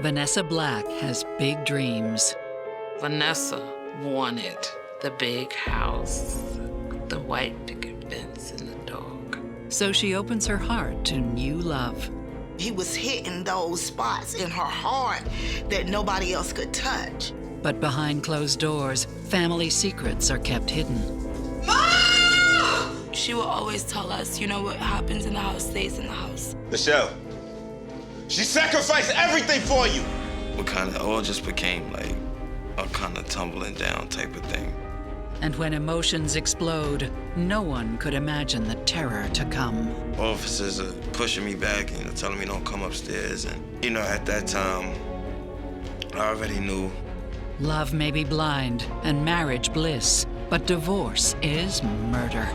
Vanessa Black has big dreams. Vanessa wanted the big house, the white picket fence, and the dog. So she opens her heart to new love. He was hitting those spots in her heart that nobody else could touch. But behind closed doors, family secrets are kept hidden. Mom! She will always tell us, what happens in the house stays in the house. Michelle, she sacrificed everything for you. It all just became like a kind of tumbling down type of thing. And when emotions explode, no one could imagine the terror to come. Officers are pushing me back and telling me don't come upstairs. And, at that time, I already knew. Love may be blind and marriage bliss, but divorce is murder.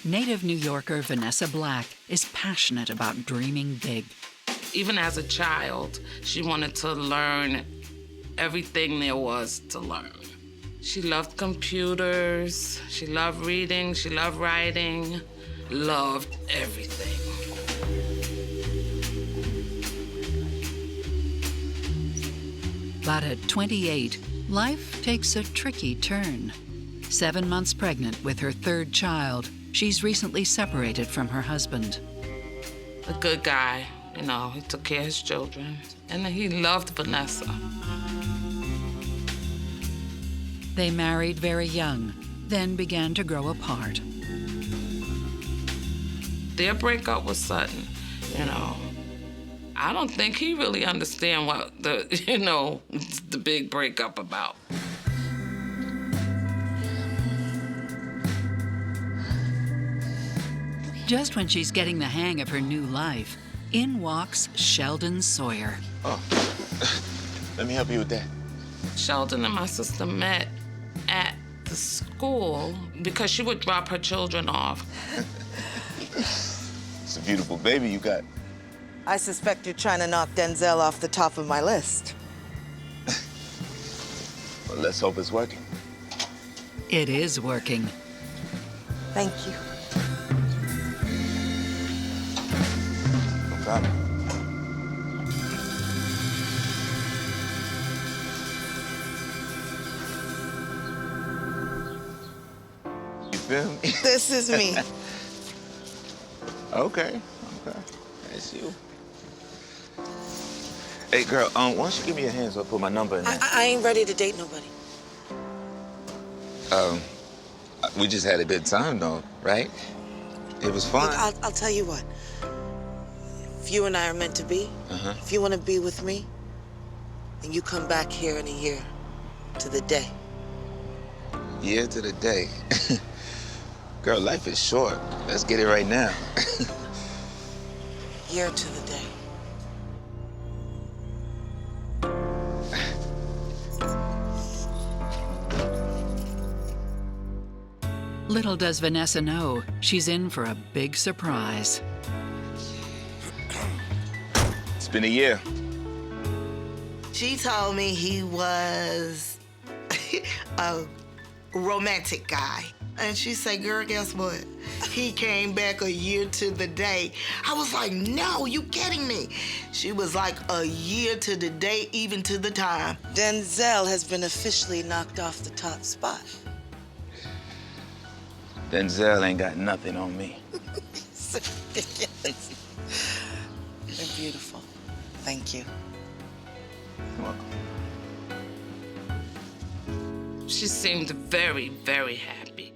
Native New Yorker Vanessa Black is passionate about dreaming big. Even as a child, she wanted to learn everything there was to learn. She loved computers, she loved reading, she loved writing, loved everything. But at 28, life takes a tricky turn. 7 months pregnant with her third child, she's recently separated from her husband. A good guy, he took care of his children, and he loved Vanessa. They married very young, then began to grow apart. Their breakup was sudden, I don't think he really understand what the big breakup about. Just when she's getting the hang of her new life, in walks Sheldon Sawyer. Oh, let me help you with that. Sheldon and my sister met at the school because she would drop her children off. It's a beautiful baby you got. I suspect you're trying to knock Denzel off the top of my list. Well, let's hope it's working. It is working. Thank you. No problem. You feel me? This is me. Okay. That's you. Hey, girl, why don't you give me a hand so I put my number in there? I ain't ready to date nobody. We just had a good time, though, right? It was fun. Look, I'll tell you what. If you and I are meant to be, if you want to be with me, then you come back here in a year to the day. Year to the day. Girl, life is short. Let's get it right now. Year to the day. Little does Vanessa know, she's in for a big surprise. It's been a year. She told me he was a romantic guy. And she said, girl, guess what? He came back a year to the day. I was like, no, you kidding me? She was like, a year to the day, even to the time. Denzel has been officially knocked off the top spot. Denzel ain't got nothing on me. So ridiculous. You're beautiful. Thank you. You're welcome. She seemed very, very happy.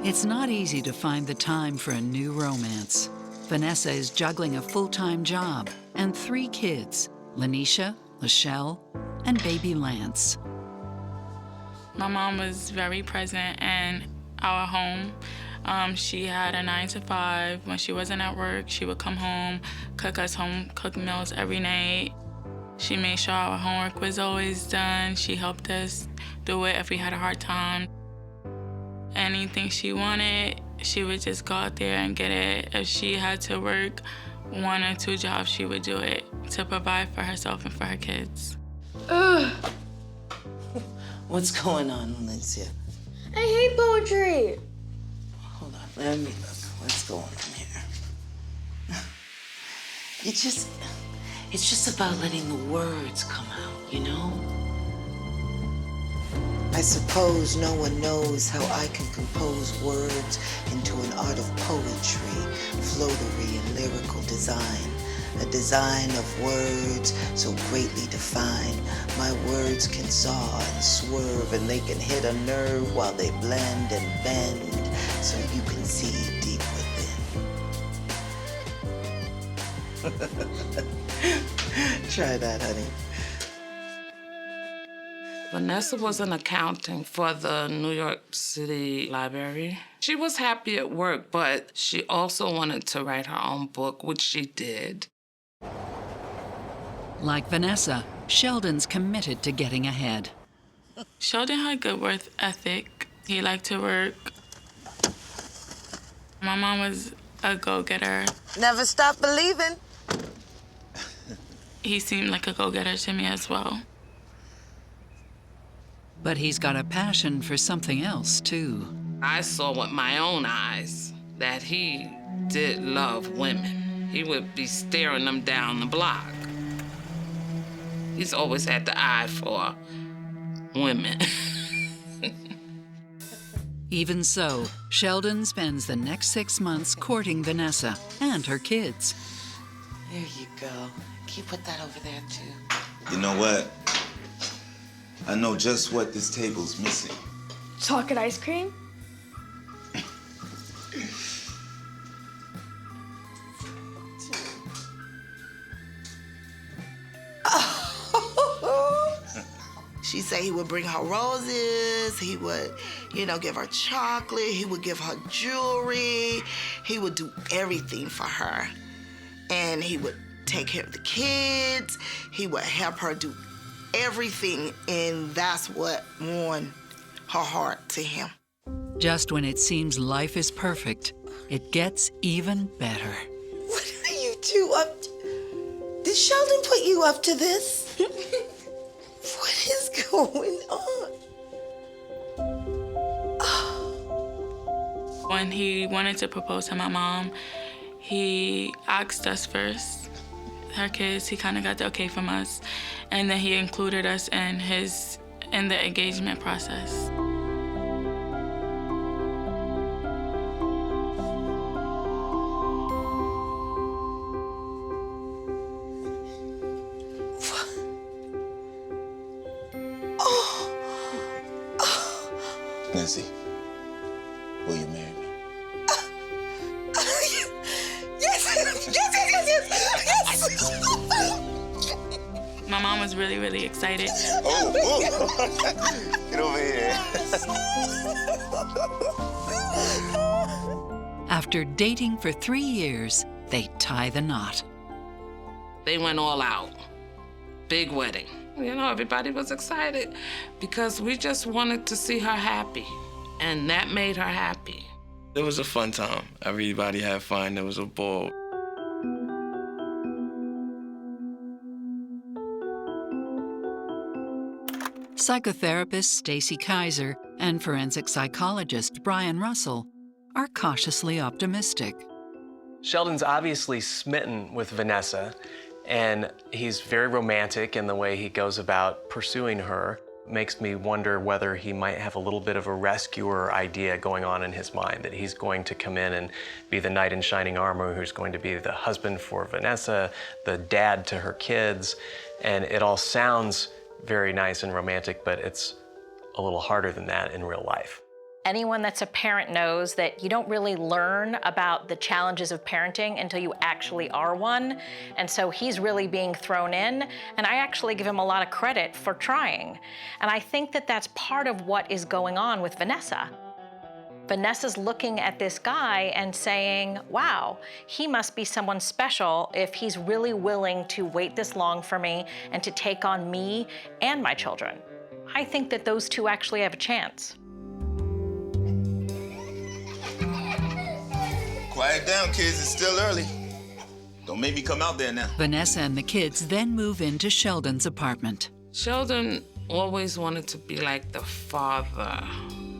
It's not easy to find the time for a new romance. Vanessa is juggling a full-time job and 3 kids, Lanisha, Lachelle, and baby Lance. My mom was very present in our home. She had a 9 to 5. When she wasn't at work, she would come home, cook us home-cooked meals every night. She made sure our homework was always done. She helped us do it if we had a hard time. Anything she wanted, she would just go out there and get it. If she had to work 1 or 2 jobs, she would do it to provide for herself and for her kids. What's going on, Valencia? I hate poetry. Hold on, let me look. What's going on here? It's just about letting the words come out, you know? I suppose no one knows how I can compose words into an art of poetry, floatery, and lyrical design. A design of words so greatly defined, my words can saw and swerve, and they can hit a nerve while they blend and bend, so you can see deep within. Try that, honey. Vanessa was in accounting for the New York City Library. She was happy at work, but she also wanted to write her own book, which she did. Like Vanessa, Sheldon's committed to getting ahead. Sheldon had good work ethic. He liked to work. My mom was a go-getter. Never stop believing. He seemed like a go-getter to me as well. But he's got a passion for something else, too. I saw with my own eyes that he did love women. He would be staring them down the block. He's always had the eye for women. Even so, Sheldon spends the next 6 months courting Vanessa and her kids. There you go. Can you put that over there, too? You know what? I know just what this table's missing. Chocolate ice cream? She said he would bring her roses, he would, give her chocolate, he would give her jewelry, he would do everything for her. And he would take care of the kids, he would help her do everything, and that's what won her heart to him. Just when it seems life is perfect, it gets even better. What are you two up to? Did Sheldon put you up to this? What is going on? When he wanted to propose to my mom, he asked us first, her kids. He kind of got the okay from us, and then he included us in the engagement process. Nancy, will you marry me? Yes. My mom was really, really excited. Oh. Get over here. After dating for 3 years, they tie the knot. They went all out. Big wedding. Everybody was excited because we just wanted to see her happy, and that made her happy. It was a fun time. Everybody had fun. It was a ball. Psychotherapist Stacy Kaiser and forensic psychologist Brian Russell are cautiously optimistic. Sheldon's obviously smitten with Vanessa, and he's very romantic in the way he goes about pursuing her. Makes me wonder whether he might have a little bit of a rescuer idea going on in his mind, that he's going to come in and be the knight in shining armor who's going to be the husband for Vanessa, the dad to her kids, and it all sounds very nice and romantic, but it's a little harder than that in real life. Anyone that's a parent knows that you don't really learn about the challenges of parenting until you actually are one. And so he's really being thrown in, and I actually give him a lot of credit for trying. And I think that that's part of what is going on with Vanessa. Vanessa's looking at this guy and saying, wow, he must be someone special if he's really willing to wait this long for me and to take on me and my children. I think that those two actually have a chance. Quiet down, kids. It's still early. Don't make me come out there now. Vanessa and the kids then move into Sheldon's apartment. Sheldon always wanted to be like the father,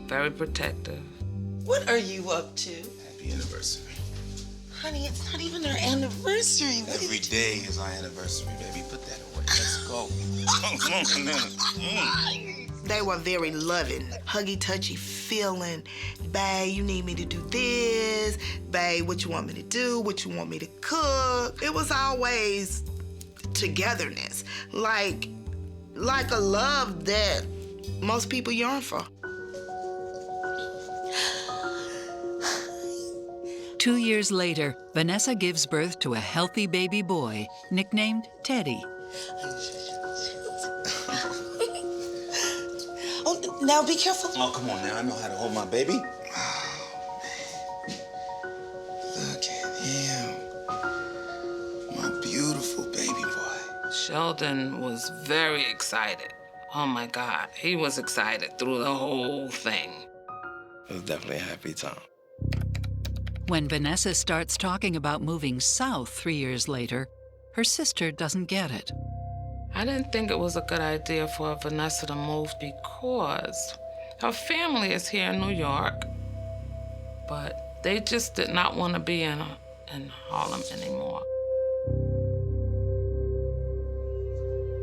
very protective. What are you up to? Happy anniversary. Honey, it's not even our anniversary. Every day is our anniversary, baby. Put that away. Let's go. They were very loving, huggy, touchy, feeling. Babe, you need me to do this. Babe, what you want me to do? What you want me to cook? It was always togetherness, like a love that most people yearn for. 2 years later, Vanessa gives birth to a healthy baby boy nicknamed Teddy. Oh, now be careful. Oh, come on now. I know how to hold my baby. Oh, man. Look at him. My beautiful baby boy. Sheldon was very excited. Oh my God, he was excited through the whole thing. It was definitely a happy time. When Vanessa starts talking about moving south 3 years later, her sister doesn't get it. I didn't think it was a good idea for Vanessa to move because her family is here in New York, but they just did not want to be in Harlem anymore.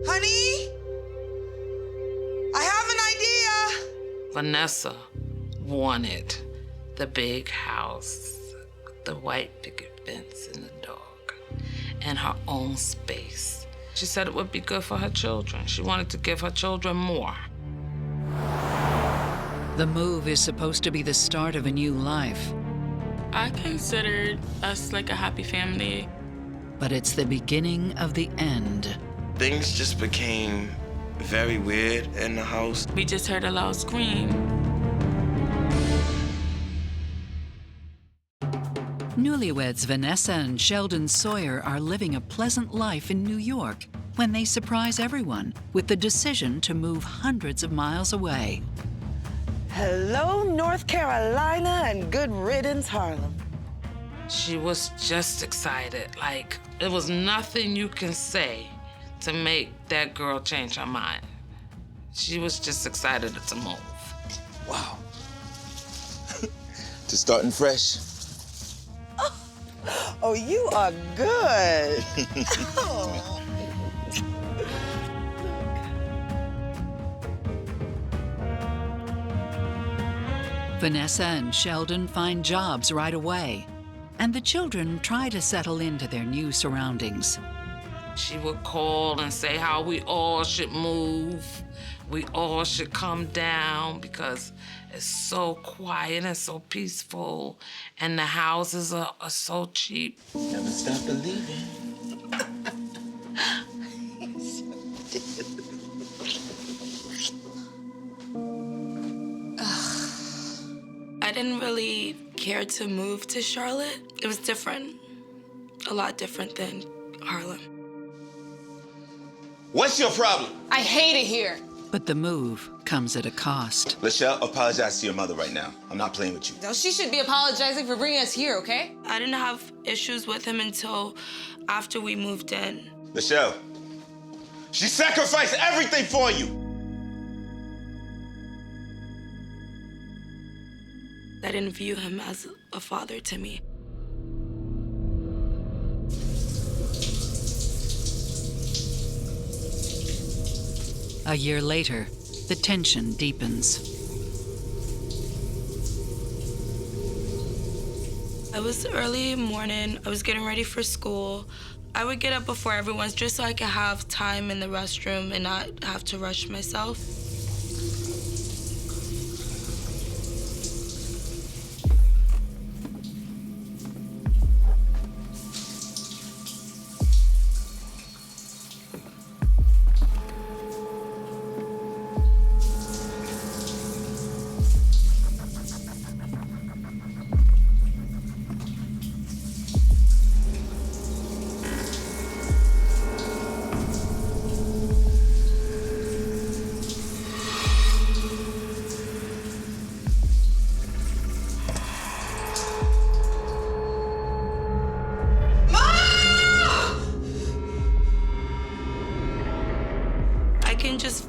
Honey, I have an idea. Vanessa wanted the big house, the white picket fence and the dog, and her own space. She said it would be good for her children. She wanted to give her children more. The move is supposed to be the start of a new life, I considered us like a happy family. but it's the beginning of the end. Things just became very weird in the house. We just heard a loud scream. Newlyweds Vanessa and Sheldon Sawyer are living a pleasant life in New York when they surprise everyone with the decision to move hundreds of miles away. Hello, North Carolina, and good riddance, Harlem. She was just excited. Like, there was nothing you can say to make that girl change her mind. She was just excited to move. Wow. Just starting fresh. Oh, you are good. Oh. Vanessa and Sheldon find jobs right away, and the children try to settle into their new surroundings. She would call and say how we all should move. We all should come down because it's so quiet and so peaceful, and the houses are so cheap. Never stop believing. I didn't really care to move to Charlotte. It was different, a lot different than Harlem. What's your problem? I hate it here. But the move comes at a cost. Lachelle, apologize to your mother right now. I'm not playing with you. No, she should be apologizing for bringing us here, okay? I didn't have issues with him until after we moved in. Lachelle, she sacrificed everything for you. I didn't view him as a father to me. A year later, the tension deepens. It was early morning. I was getting ready for school. I would get up before everyone just so I could have time in the restroom and not have to rush myself.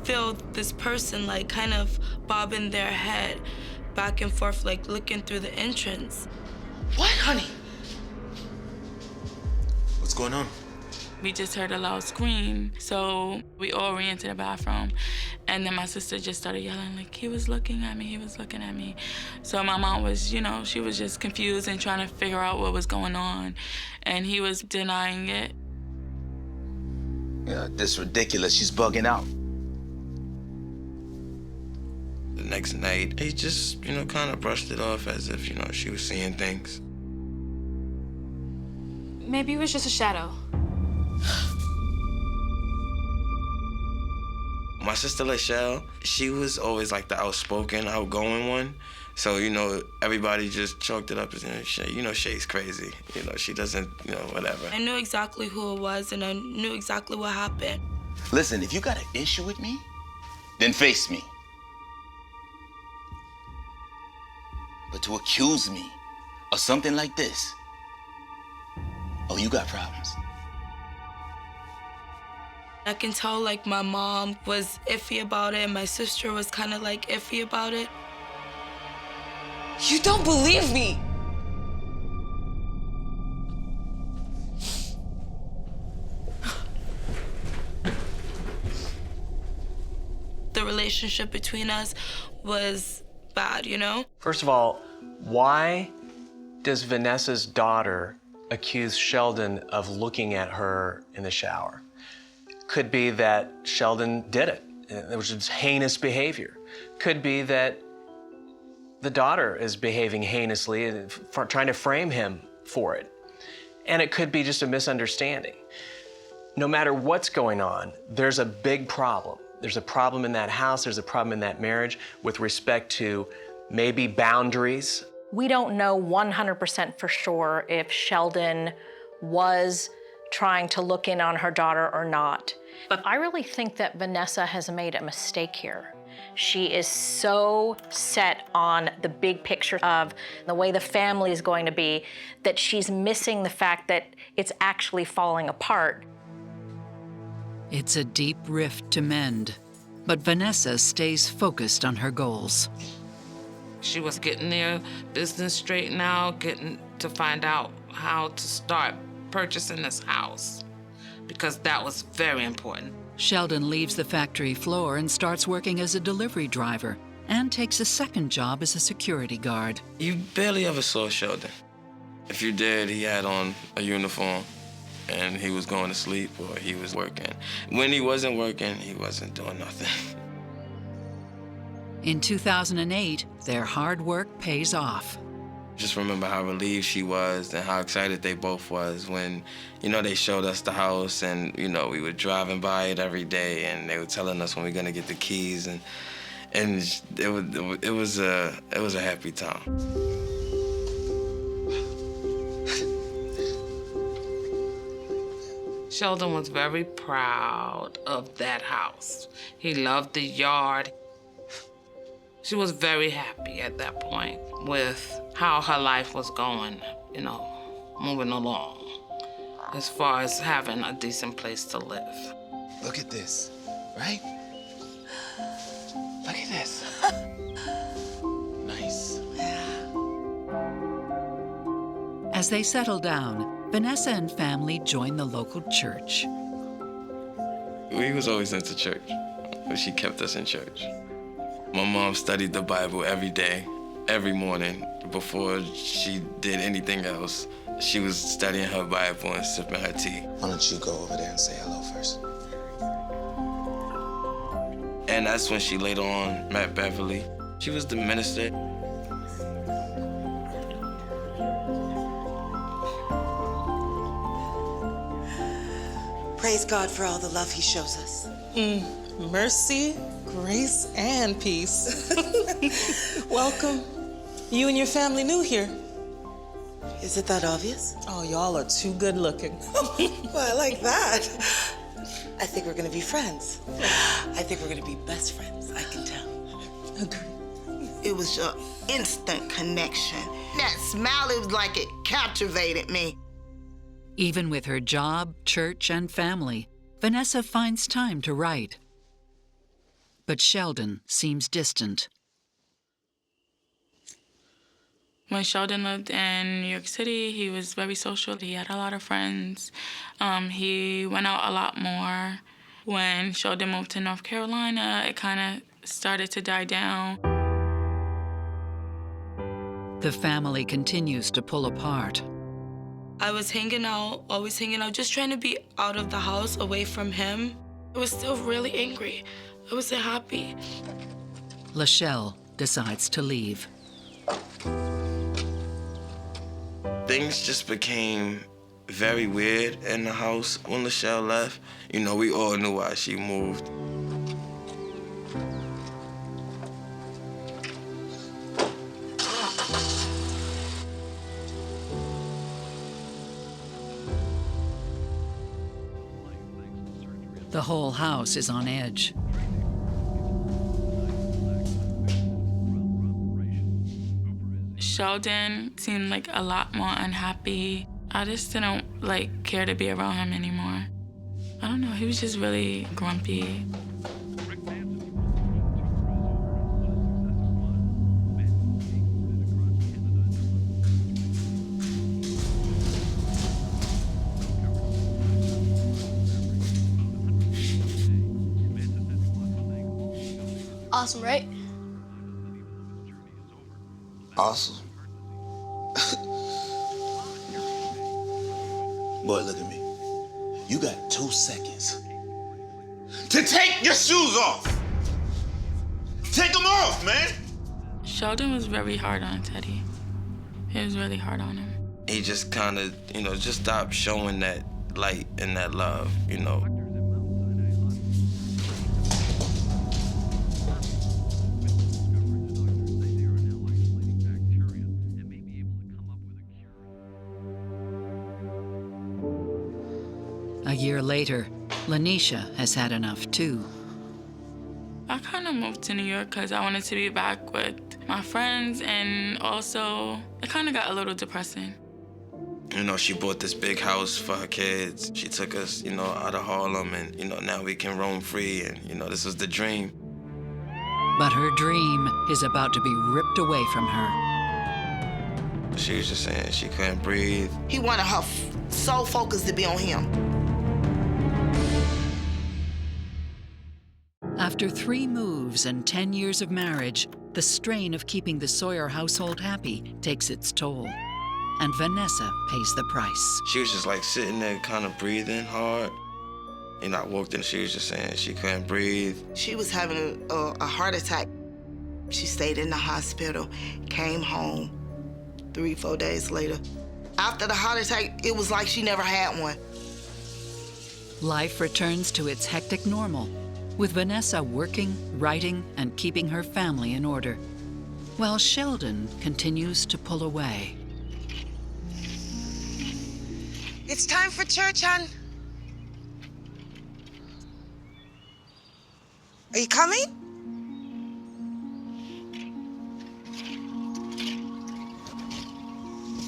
feel this person like kind of bobbing their head back and forth, like looking through the entrance. What, honey? What's going on? We just heard a loud scream, so we all ran to the bathroom. And then my sister just started yelling, like, he was looking at me, he was looking at me. So my mom was, you know, she was just confused and trying to figure out what was going on. And he was denying it. Yeah, this is ridiculous. She's bugging out. The next night, he just, you know, kind of brushed it off as if, you know, she was seeing things. Maybe it was just a shadow. My sister Lachelle, she was always like the outspoken, outgoing one. So, you know, everybody just chalked it up as, you know, Shay's crazy. You know, she doesn't, you know, whatever. I knew exactly who it was, and I knew exactly what happened. Listen, if you got an issue with me, then face me. But to accuse me of something like this, oh, you got problems. I can tell, like, my mom was iffy about it, and my sister was kind of, like, iffy about it. You don't believe me! The relationship between us was bad, you know? First of all, why does Vanessa's daughter accuse Sheldon of looking at her in the shower? Could be that Sheldon did it. It was just heinous behavior. Could be that the daughter is behaving heinously and trying to frame him for it. And it could be just a misunderstanding. No matter what's going on, there's a big problem. There's a problem in that house, there's a problem in that marriage with respect to maybe boundaries. We don't know 100% for sure if Sheldon was trying to look in on her daughter or not. But I really think that Vanessa has made a mistake here. She is so set on the big picture of the way the family is going to be that she's missing the fact that it's actually falling apart. It's a deep rift to mend, but Vanessa stays focused on her goals. She was getting their business straightened out, getting to find out how to start purchasing this house, because that was very important. Sheldon leaves the factory floor and starts working as a delivery driver and takes a second job as a security guard. You barely ever saw Sheldon. If you did, he had on a uniform and he was going to sleep or he was working. When he wasn't working, he wasn't doing nothing. In 2008, their hard work pays off. Just remember how relieved she was and how excited they both was when, you know, they showed us the house and, you know, we were driving by it every day and they were telling us when we were gonna get the keys and it was a happy time. Sheldon was very proud of that house. He loved the yard. She was very happy at that point with how her life was going, you know, moving along, as far as having a decent place to live. Look at this, right? Look at this. Nice. As they settle down, Vanessa and family join the local church. We was always into church, but she kept us in church. My mom studied the Bible every day, every morning. Before she did anything else, she was studying her Bible and sipping her tea. Why don't you go over there and say hello first? And that's when she later on met Beverly. She was the minister. Praise God for all the love he shows us. Mercy, grace, and peace. Welcome. You and your family new here. Is it that obvious? Oh, y'all are too good looking. Well, I like that. I think we're gonna be friends. I think we're gonna be best friends, I can tell. Agree. It was an instant connection. That smile, it was like it captivated me. Even with her job, church, and family, Vanessa finds time to write. but Sheldon seems distant. When Sheldon lived in New York City, he was very social. He had a lot of friends. He went out a lot more. When Sheldon moved to North Carolina, it kind of started to die down. The family continues to pull apart. I was hanging out, always hanging out, just trying to be out of the house, away from him. I was still really angry. I wasn't happy. Lachelle decides to leave. Things just became very weird in the house when Lachelle left. You know, we all knew why she moved. The whole house is on edge. Sheldon seemed like a lot more unhappy. I just didn't care to be around him anymore. I don't know, he was just really grumpy. Awesome, right? Awesome. Boy, look at me. You got 2 seconds to take your shoes off. Take them off, man. Sheldon was very hard on Teddy. He was really hard on him. He just kind of, just stopped showing that light and that love, A year later, Lanisha has had enough too. I kind of moved to New York because I wanted to be back with my friends, and also it kind of got a little depressing. She bought this big house for her kids. She took us, out of Harlem, and, now we can roam free, and, this was the dream. But her dream is about to be ripped away from her. She was just saying she couldn't breathe. He wanted her sole focus to be on him. After 3 moves and 10 years of marriage, the strain of keeping the Sawyer household happy takes its toll. And Vanessa pays the price. She was just sitting there kind of breathing hard. I walked in, she was just saying she couldn't breathe. She was having a heart attack. She stayed in the hospital, came home 3-4 days later. After the heart attack, it was like she never had one. Life returns to its hectic normal, with Vanessa working, writing, and keeping her family in order, while Sheldon continues to pull away. It's time for church, hon. Are you coming?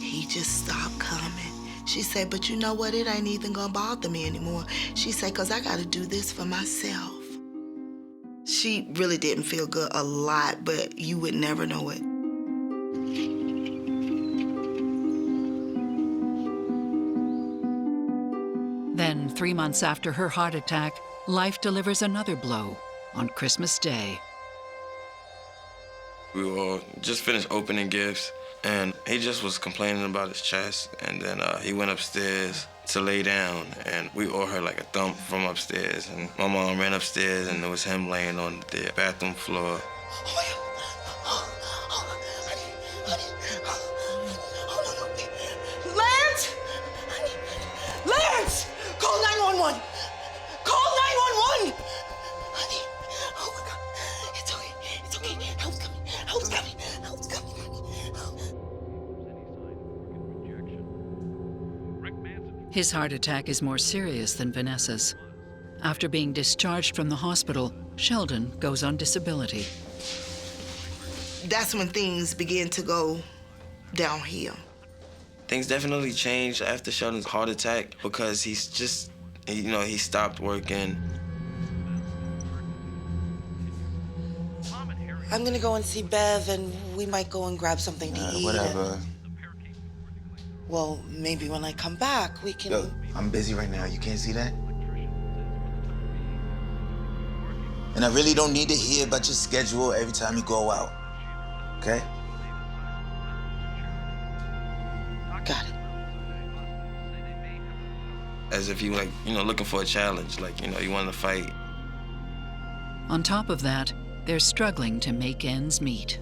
He just stopped coming. She said, but you know what? It ain't even gonna bother me anymore. She said, because I gotta do this for myself. She really didn't feel good a lot, but you would never know it. Then, 3 months after her heart attack, life delivers another blow on Christmas Day. We were all just finished opening gifts, and he just was complaining about his chest, and then he went upstairs to lay down, and we all heard a thump from upstairs, and my mom ran upstairs, and it was him laying on the bathroom floor. Lance! Lance! Call 911! Call 911! Honey, oh my God. It's okay. It's okay. Help's coming. Help's coming. Help's coming. His heart attack is more serious than Vanessa's. After being discharged from the hospital, Sheldon goes on disability. That's when things begin to go downhill. Things definitely changed after Sheldon's heart attack because he's just, he stopped working. I'm gonna go and see Bev, and we might go and grab something to eat. Whatever. Well, maybe when I come back, we can... Yo, I'm busy right now. You can't see that? And I really don't need to hear about your schedule every time you go out. Okay? Got it. As if you like, looking for a challenge, like, you want to fight. On top of that, they're struggling to make ends meet.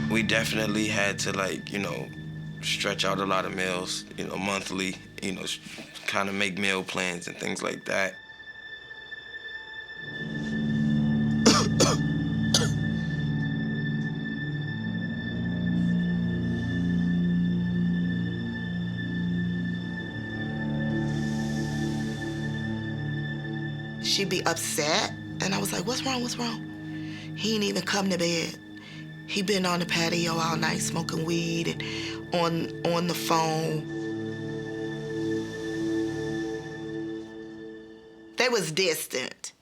We definitely had to, like, stretch out a lot of meals, monthly, kind of make meal plans and things like that. She'd be upset, and I was like, what's wrong, what's wrong? He ain't even come to bed. He been on the patio all night smoking weed and on the phone. They was distant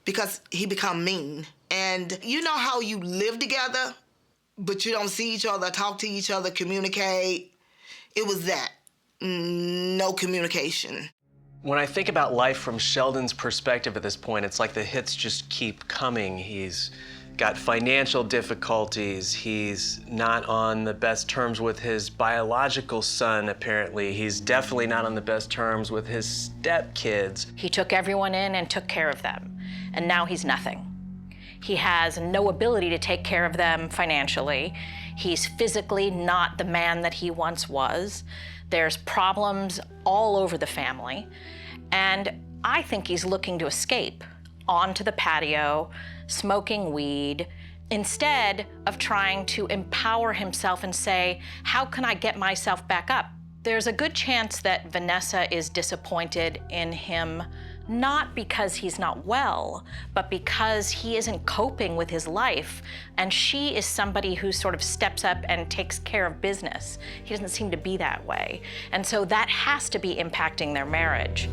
because he become mean. And you know how you live together, but you don't see each other, talk to each other, communicate? It was that. No communication. When I think about life from Sheldon's perspective at this point, it's like the hits just keep coming. He's got financial difficulties. He's not on the best terms with his biological son, apparently. He's definitely not on the best terms with his stepkids. He took everyone in and took care of them, and now he's nothing. He has no ability to take care of them financially. He's physically not the man that he once was. There's problems all over the family, and I think he's looking to escape onto the patio, smoking weed, instead of trying to empower himself and say, how can I get myself back up? There's a good chance that Vanessa is disappointed in him, not because he's not well, but because he isn't coping with his life, and she is somebody who sort of steps up and takes care of business. He doesn't seem to be that way. And so that has to be impacting their marriage.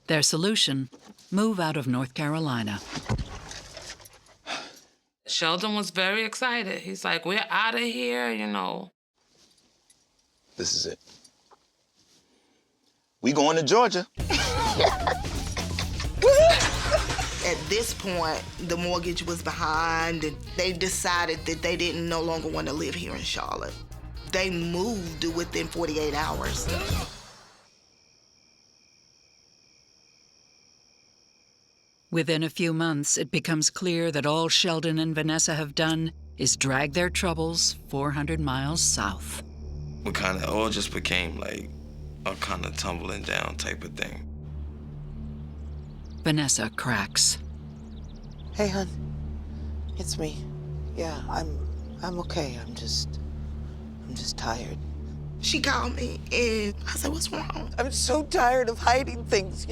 Their solution, move out of North Carolina. Sheldon was very excited. He's like, we're out of here, This is it. We going to Georgia. At this point, the mortgage was behind, and they decided that they didn't no longer want to live here in Charlotte. They moved within 48 hours. Within a few months, it becomes clear that all Sheldon and Vanessa have done is drag their troubles 400 miles south. We kind of all just became like a kind of tumbling down type of thing. Vanessa cracks. Hey, hon. It's me. Yeah, I'm okay. I'm just tired. She called me, and I said, what's wrong? I'm so tired of hiding things,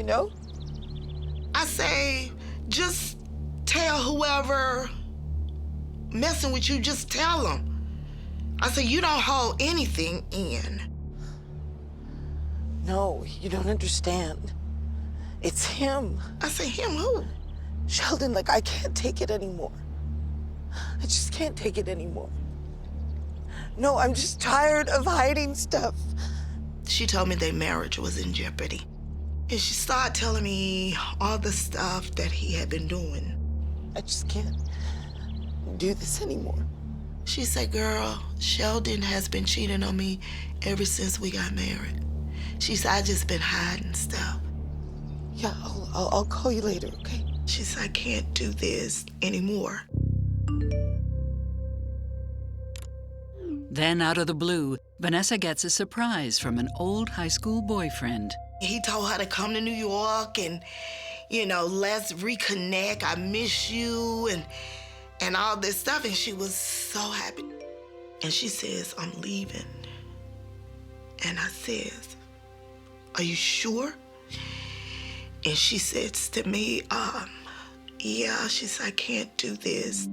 I say, just tell whoever messing with you, just tell them. I say, you don't hold anything in. No, you don't understand. It's him. I say, him who? Sheldon, I can't take it anymore. I just can't take it anymore. No, I'm just tired of hiding stuff. She told me their marriage was in jeopardy. And she started telling me all the stuff that he had been doing. I just can't do this anymore. She said, girl, Sheldon has been cheating on me ever since we got married. She said, I just been hiding stuff. Yeah, I'll call you later, okay? She said, I can't do this anymore. Then, out of the blue, Vanessa gets a surprise from an old high school boyfriend. He told her to come to New York and, let's reconnect. I miss you and all this stuff. And she was so happy. And she says, I'm leaving. And I says, are you sure? And she says to me, yeah, she said, I can't do this.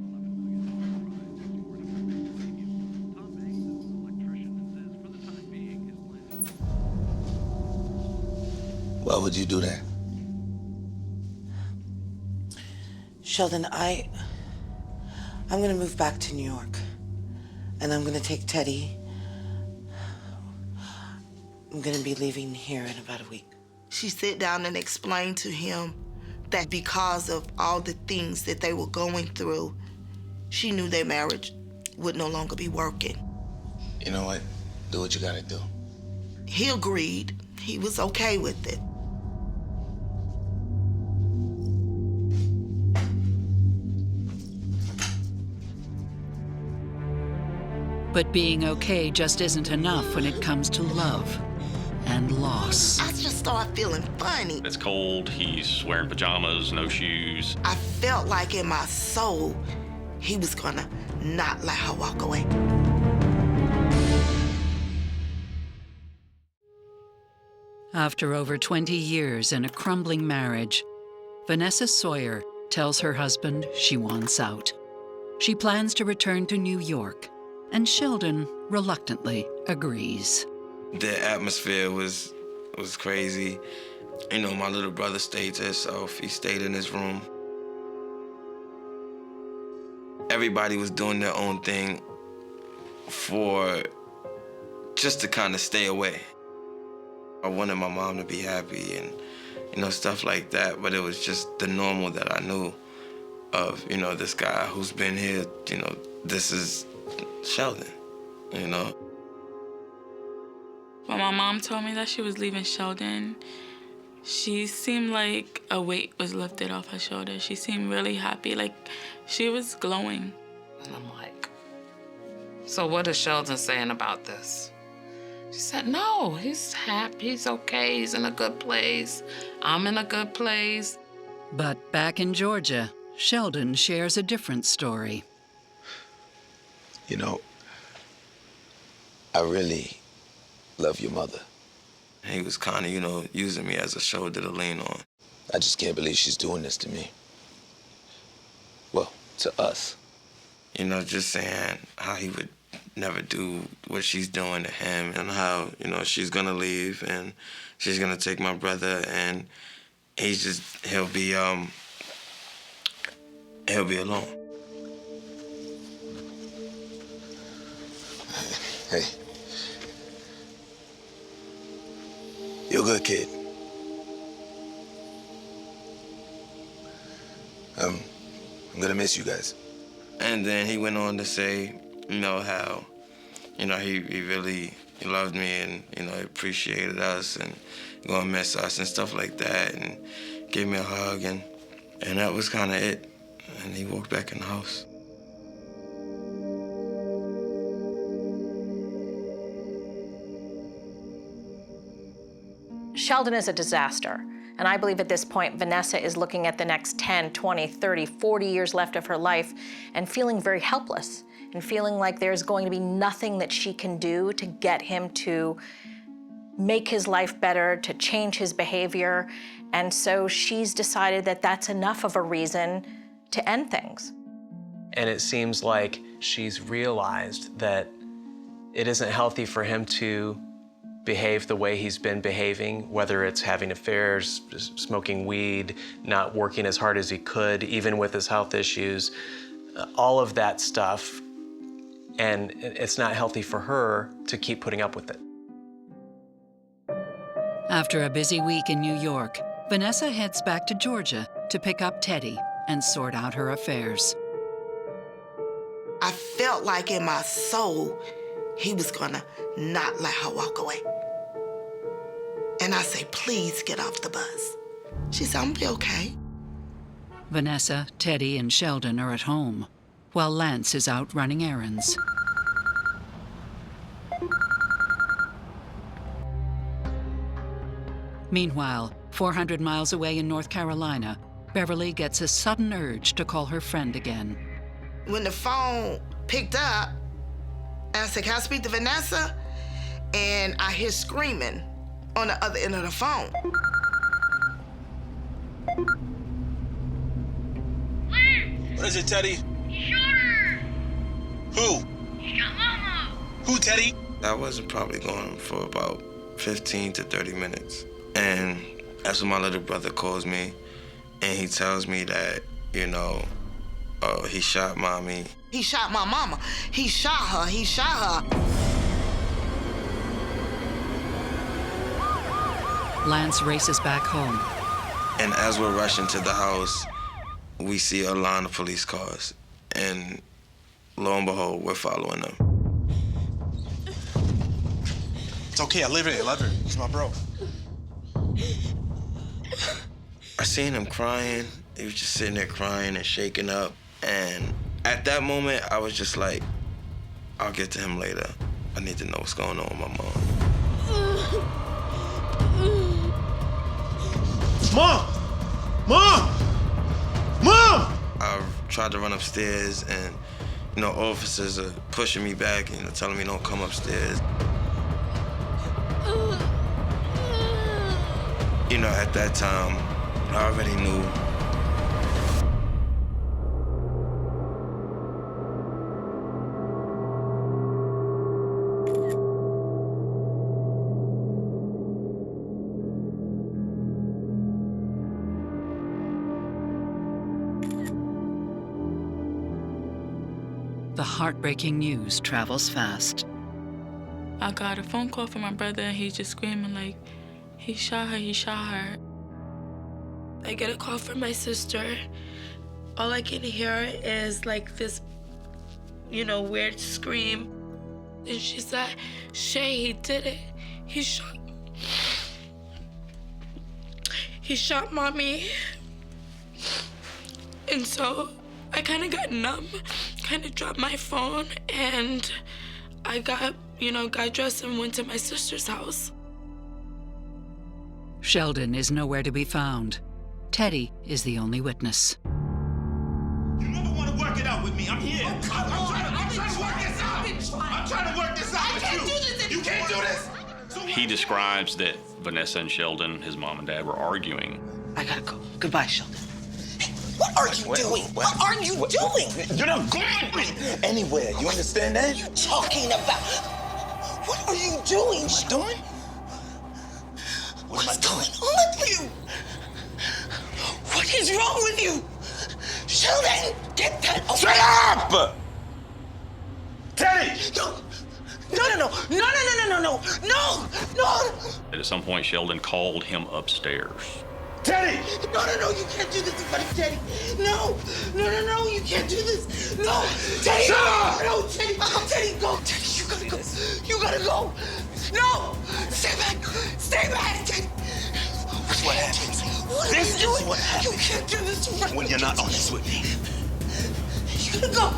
Why would you do that? Sheldon, I'm gonna move back to New York. And I'm gonna take Teddy. I'm gonna be leaving here in about a week. She sat down and explained to him that because of all the things that they were going through, she knew their marriage would no longer be working. You know what? Do what you gotta do. He agreed. He was okay with it. But being okay just isn't enough when it comes to love and loss. I just started feeling funny. It's cold, he's wearing pajamas, no shoes. I felt like in my soul, he was gonna not let her walk away. After over 20 years in a crumbling marriage, Vanessa Sawyer tells her husband she wants out. She plans to return to New York, and Sheldon reluctantly agrees. The atmosphere was crazy. You know, my little brother stayed to himself. He stayed in his room. Everybody was doing their own thing just to kind of stay away. I wanted my mom to be happy and, you know, stuff like that, but it was just the normal that I knew of, you know, this guy who's been here, you know, this is Sheldon, you know. When my mom told me that she was leaving Sheldon, she seemed like a weight was lifted off her shoulders. She seemed really happy, like she was glowing. And I'm like, so what is Sheldon saying about this? She said, no, he's happy, he's okay, he's in a good place. I'm in a good place. But back in Georgia, Sheldon shares a different story. You know, I really love your mother. He was kind of, you know, using me as a shoulder to lean on. I just can't believe she's doing this to me. Well, to us. You know, just saying how he would never do what she's doing to him and how, you know, she's gonna leave and she's gonna take my brother and he'll be alone. Hey. You're a good kid. I'm gonna miss you guys. And then he went on to say, you know, how, you know, he really loved me and, you know, he appreciated us and gonna miss us and stuff like that and gave me a hug and that was kind of it. And he walked back in the house. Sheldon is a disaster. And I believe at this point, Vanessa is looking at the next 10, 20, 30, 40 years left of her life and feeling very helpless and feeling like there's going to be nothing that she can do to get him to make his life better, to change his behavior. And so she's decided that that's enough of a reason to end things. And it seems like she's realized that it isn't healthy for him to behave the way he's been behaving, whether it's having affairs, smoking weed, not working as hard as he could, even with his health issues, all of that stuff. And it's not healthy for her to keep putting up with it. After a busy week in New York, Vanessa heads back to Georgia to pick up Teddy and sort out her affairs. I felt like in my soul, he was gonna not let her walk away. And I say, please get off the bus. She said, I'm gonna be okay. Vanessa, Teddy, and Sheldon are at home, while Lance is out running errands. Meanwhile, 400 miles away in North Carolina, Beverly gets a sudden urge to call her friend again. When the phone picked up, I said, can I speak to Vanessa? And I hear screaming on the other end of the phone. is it, Teddy? He shot her. Who? He shot Mama. Who, Teddy? I wasn't probably going for about 15 to 30 minutes. And that's when my little brother calls me, and he tells me that, you know, he shot Mommy. He shot my mama. He shot her. He shot her. Lance races back home. And as we're rushing to the house, we see a line of police cars. And lo and behold, we're following them. It's okay, I live in it. He's my bro. I seen him crying. He was just sitting there crying and shaking up. And at that moment, I was just like, I'll get to him later. I need to know what's going on with my mom. Mom! Mom! Mom! I tried to run upstairs, and, you know, officers are pushing me back and, you know, telling me don't come upstairs. You know, at that time, I already knew. The heartbreaking news travels fast. I got a phone call from my brother, and he's just screaming like, he shot her, he shot her. I get a call from my sister. All I can hear is like this, you know, weird scream. And she said, Shay, he did it. He shot Mommy. And so I kind of got numb, kind of dropped my phone, and I got dressed and went to my sister's house. Sheldon is nowhere to be found. Teddy is the only witness. You never want to work it out with me. I'm here. I'm trying to work this out. I'm trying to work this out with you. I can't do this anymore. You can't do this. He describes that Vanessa and Sheldon, his mom and dad, were arguing. I gotta go. Goodbye, Sheldon. What are you doing? What are you doing? You're not going anywhere. You understand that? What are you talking about? What are you doing? What am I doing? What's going on with you? What is wrong with you? Sheldon, get that away. Shut up! Teddy! No! And at some point, Sheldon called him upstairs. Teddy! No, you can't do this in front of Teddy. No, you can't do this. No, Teddy! Shut up! No, Teddy, go. Teddy, you gotta go. No, stay back, Teddy. This is what happens. This is what happens. You can't do this in front of when you're not honest with me. You gotta go.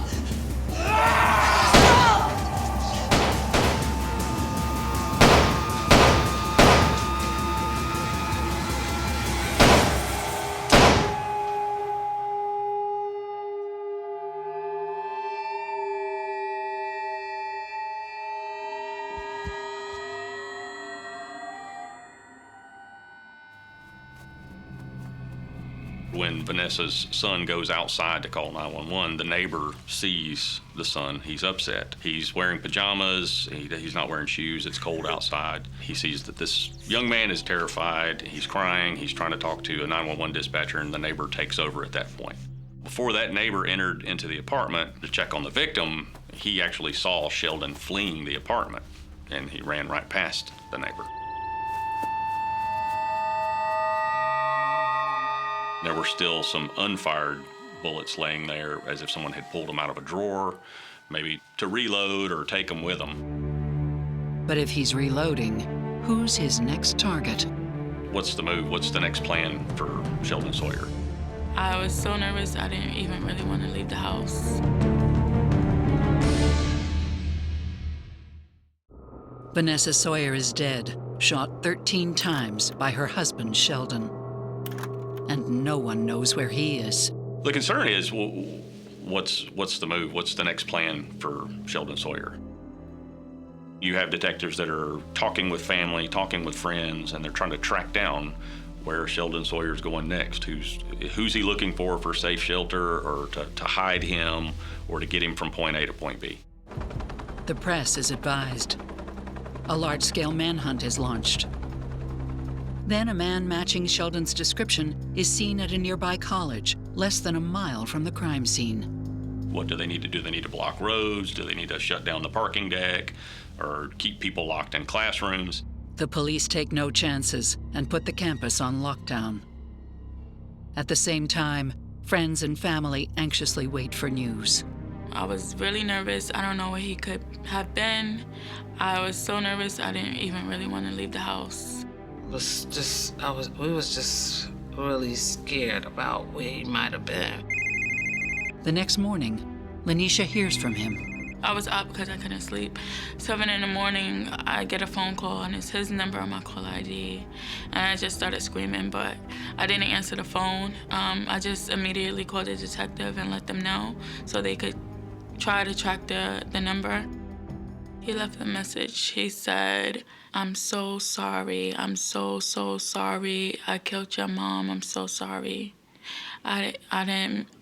When Vanessa's son goes outside to call 911, the neighbor sees the son. He's upset. He's wearing pajamas. He's not wearing shoes. It's cold outside. He sees that this young man is terrified. He's crying. He's trying to talk to a 911 dispatcher, and the neighbor takes over at that point. Before that neighbor entered into the apartment to check on the victim, he actually saw Sheldon fleeing the apartment, and he ran right past the neighbor. There were still some unfired bullets laying there, as if someone had pulled them out of a drawer, maybe to reload or take them with them. But if he's reloading, who's his next target? What's the move? What's the next plan for Sheldon Sawyer? I was so nervous, I didn't even really want to leave the house. Vanessa Sawyer is dead, shot 13 times by her husband, Sheldon. And no one knows where he is. The concern is, well, what's the move? What's the next plan for Sheldon Sawyer? You have detectives that are talking with family, talking with friends, and they're trying to track down where Sheldon Sawyer's going next. Who's he looking for safe shelter, or to hide him, or to get him from point A to point B? The press is advised. A large-scale manhunt is launched. Then a man matching Sheldon's description is seen at a nearby college, less than a mile from the crime scene. What do they need to do? They need to block roads? Do they need to shut down the parking deck, or keep people locked in classrooms? The police take no chances and put the campus on lockdown. At the same time, friends and family anxiously wait for news. I was really nervous. I don't know where he could have been. I was so nervous I didn't even really want to leave the house. We was just really scared about where he might have been. The next morning, Lanisha hears from him. I was up because I couldn't sleep. 7 in the morning, I get a phone call, and it's his number on my call ID. And I just started screaming, but I didn't answer the phone. I just immediately called the detective and let them know so they could try to track the number. He left a message. He said, "I'm so sorry. I'm so sorry. I killed your mom. I'm so sorry.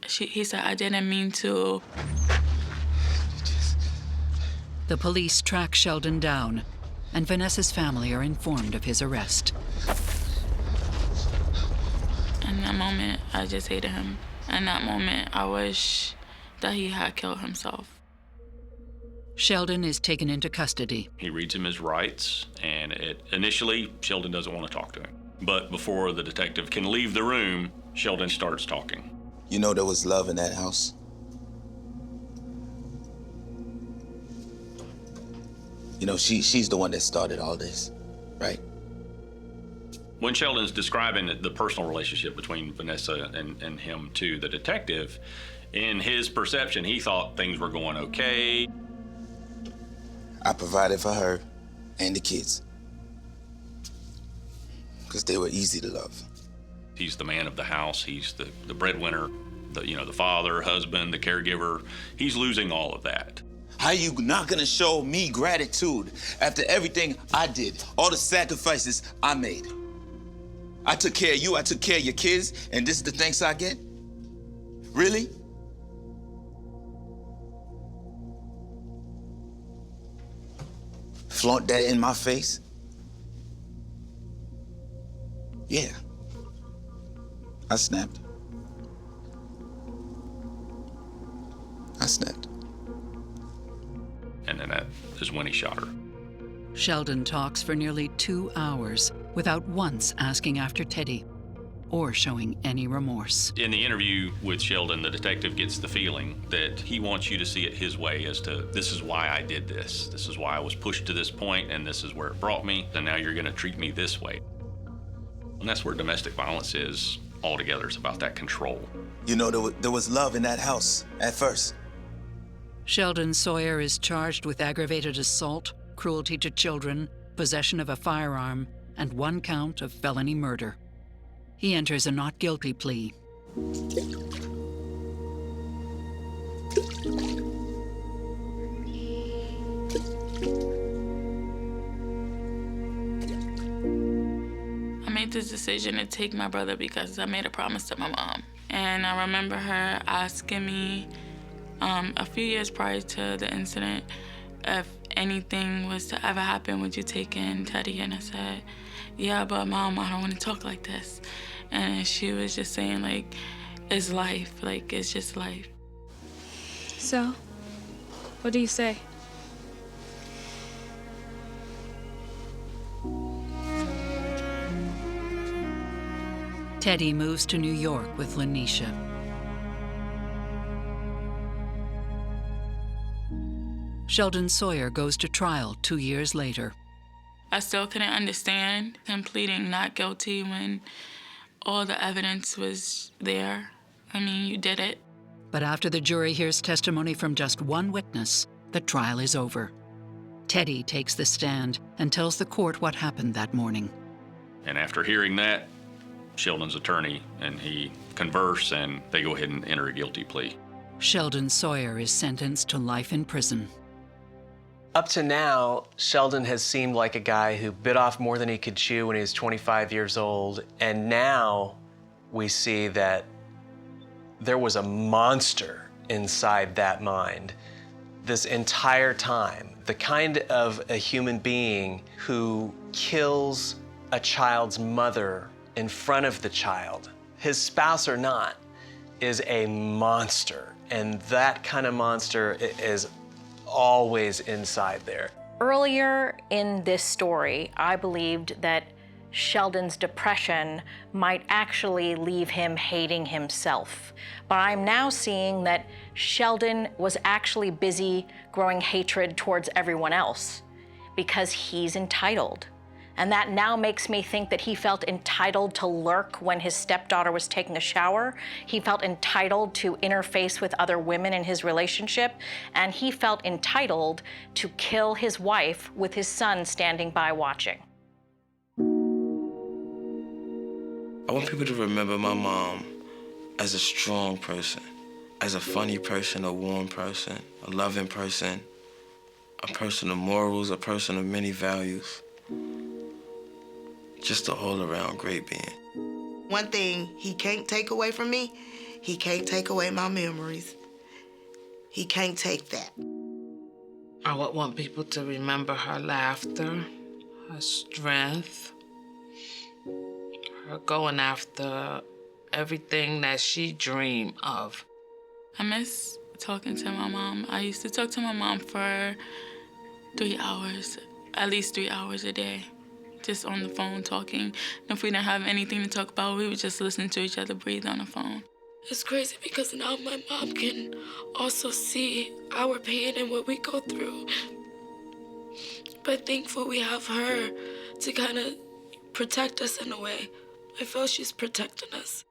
He said, I didn't mean to." The police track Sheldon down, and Vanessa's family are informed of his arrest. In that moment, I just hated him. In that moment, I wish that he had killed himself. Sheldon is taken into custody. He reads him his rights, and initially, Sheldon doesn't want to talk to him. But before the detective can leave the room, Sheldon starts talking. You know there was love in that house? You know, she's the one that started all this, right? When Sheldon's describing the personal relationship between Vanessa and him to the detective, in his perception, he thought things were going okay. I provided for her and the kids because they were easy to love. He's the man of the house. He's the breadwinner, the father, husband, the caregiver. He's losing all of that. How you not gonna show me gratitude after everything I did, all the sacrifices I made? I took care of you, I took care of your kids, and this is the thanks I get? Really? Flaunt that in my face? Yeah. I snapped. And then that is when he shot her. Sheldon talks for nearly 2 hours without once asking after Teddy or showing any remorse. In the interview with Sheldon, the detective gets the feeling that he wants you to see it his way as to, this is why I did this. This is why I was pushed to this point, and this is where it brought me, and now you're gonna treat me this way. And that's where domestic violence is altogether. It's about that control. You know, there was love in that house at first. Sheldon Sawyer is charged with aggravated assault, cruelty to children, possession of a firearm, and 1 count of felony murder. He enters a not guilty plea. I made this decision to take my brother because I made a promise to my mom. And I remember her asking me a few years prior to the incident, if anything was to ever happen, would you take in Teddy? And I said, yeah, but Mom, I don't want to talk like this. And she was just saying, like, it's life, like, it's just life. So, what do you say? Teddy moves to New York with Lanisha. Sheldon Sawyer goes to trial 2 years later. I still couldn't understand him pleading not guilty when all the evidence was there. I mean, you did it. But after the jury hears testimony from just one witness, the trial is over. Teddy takes the stand and tells the court what happened that morning. And after hearing that, Sheldon's attorney and he converse, and they go ahead and enter a guilty plea. Sheldon Sawyer is sentenced to life in prison. Up to now, Sheldon has seemed like a guy who bit off more than he could chew when he was 25 years old, and now we see that there was a monster inside that mind this entire time. The kind of a human being who kills a child's mother in front of the child, his spouse or not, is a monster. And that kind of monster is always inside there. Earlier in this story, I believed that Sheldon's depression might actually leave him hating himself. But I'm now seeing that Sheldon was actually busy growing hatred towards everyone else because he's entitled. And that now makes me think that he felt entitled to lurk when his stepdaughter was taking a shower. He felt entitled to interface with other women in his relationship. And he felt entitled to kill his wife with his son standing by watching. I want people to remember my mom as a strong person, as a funny person, a warm person, a loving person, a person of morals, a person of many values. Just an all-around great being. One thing he can't take away from me, he can't take away my memories. He can't take that. I would want people to remember her laughter, her strength, her going after everything that she dreamed of. I miss talking to my mom. I used to talk to my mom for 3 hours, at least 3 hours a day, just on the phone talking. And if we didn't have anything to talk about, we would just listen to each other breathe on the phone. It's crazy because now my mom can also see our pain and what we go through. But thankful we have her to kind of protect us in a way. I feel she's protecting us.